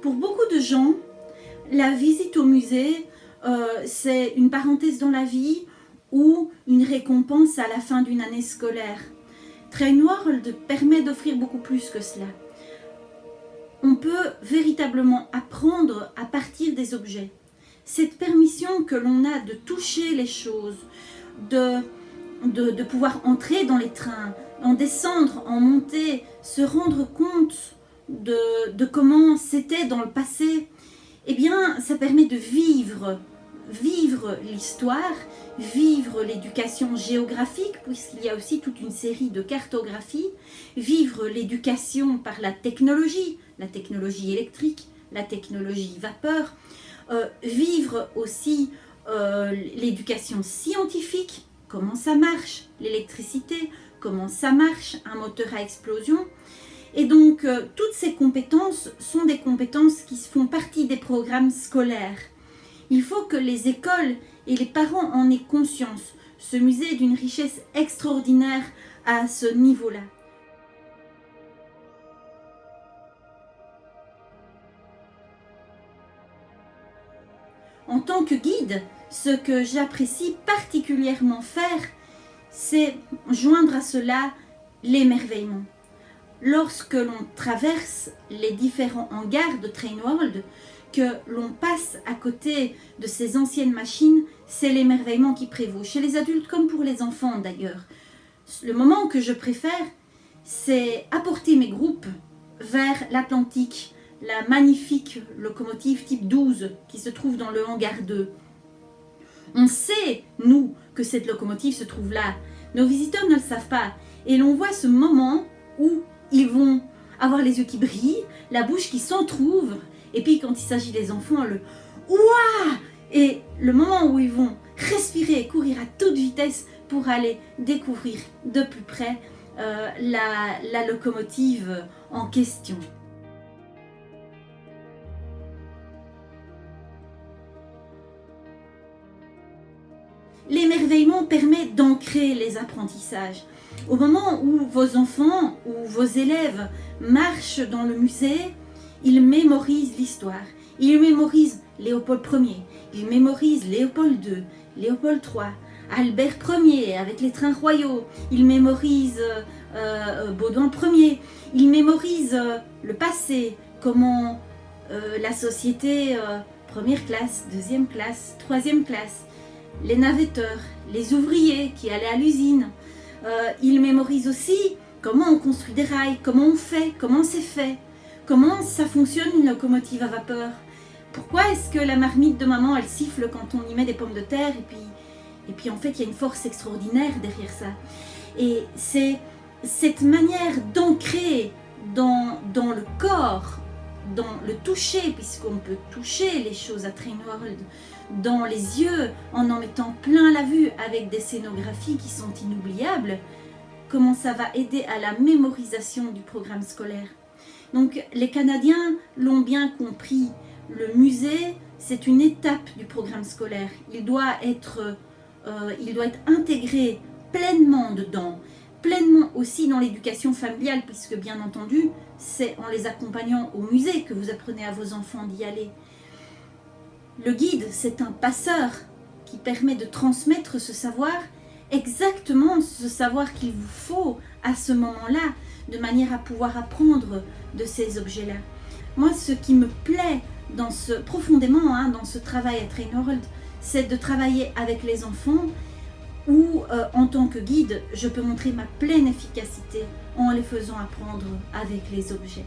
Pour beaucoup de gens, la visite au musée, c'est une parenthèse dans la vie ou une récompense à la fin d'une année scolaire. Trainworld permet d'offrir beaucoup plus que cela. On peut véritablement apprendre à partir des objets. Cette permission que l'on a de toucher les choses, de pouvoir entrer dans les trains, en descendre, en monter, se rendre compte de comment c'était dans le passé, eh bien, ça permet de vivre l'histoire, vivre l'éducation géographique, puisqu'il y a aussi toute une série de cartographies, vivre l'éducation par la technologie électrique, la technologie vapeur, vivre aussi l'éducation scientifique, comment ça marche, l'électricité, comment ça marche, un moteur à explosion. Et donc, toutes ces compétences sont des compétences qui font partie des programmes scolaires. Il faut que les écoles et les parents en aient conscience. Ce musée est d'une richesse extraordinaire à ce niveau-là. En tant que guide, ce que j'apprécie particulièrement faire, c'est joindre à cela l'émerveillement. Lorsque l'on traverse les différents hangars de Trainworld, que l'on passe à côté de ces anciennes machines, c'est l'émerveillement qui prévaut, chez les adultes comme pour les enfants d'ailleurs. Le moment que je préfère, c'est apporter mes groupes vers l'Atlantique, la magnifique locomotive type 12 qui se trouve dans le hangar 2. On sait, nous, que cette locomotive se trouve là. Nos visiteurs ne le savent pas. Et l'on voit ce moment où ils vont avoir les yeux qui brillent, la bouche qui s'entrouvre, et puis quand il s'agit des enfants, le « Ouah !» et le moment où ils vont respirer et courir à toute vitesse pour aller découvrir de plus près la locomotive en question. L'émerveillement permet d'ancrer les apprentissages. Au moment où vos enfants ou vos élèves marchent dans le musée, ils mémorisent l'histoire. Ils mémorisent Léopold Ier, ils mémorisent Léopold II, Léopold III, Albert Ier avec les trains royaux, ils mémorisent Baudouin Ier, ils mémorisent le passé, comment la société première classe, deuxième classe, troisième classe, les navetteurs, les ouvriers qui allaient à l'usine. Ils mémorisent aussi comment on construit des rails, comment on fait, comment c'est fait, comment ça fonctionne une locomotive à vapeur. Pourquoi est-ce que la marmite de maman elle siffle quand on y met des pommes de terre et puis en fait il y a une force extraordinaire derrière ça. Et c'est cette manière d'ancrer dans le corps, dans le toucher, puisqu'on peut toucher les choses à Trainworld, dans les yeux, en mettant plein la vue avec des scénographies qui sont inoubliables, comment ça va aider à la mémorisation du programme scolaire. Donc les Canadiens l'ont bien compris, le musée c'est une étape du programme scolaire, il doit être intégré pleinement dedans, pleinement aussi dans l'éducation familiale, puisque bien entendu c'est en les accompagnant au musée que vous apprenez à vos enfants d'y aller. Le guide, c'est un passeur qui permet de transmettre ce savoir, exactement ce savoir qu'il vous faut à ce moment-là, de manière à pouvoir apprendre de ces objets-là. Moi, ce qui me plaît profondément dans ce travail à Trainworld, c'est de travailler avec les enfants où, en tant que guide, je peux montrer ma pleine efficacité en les faisant apprendre avec les objets.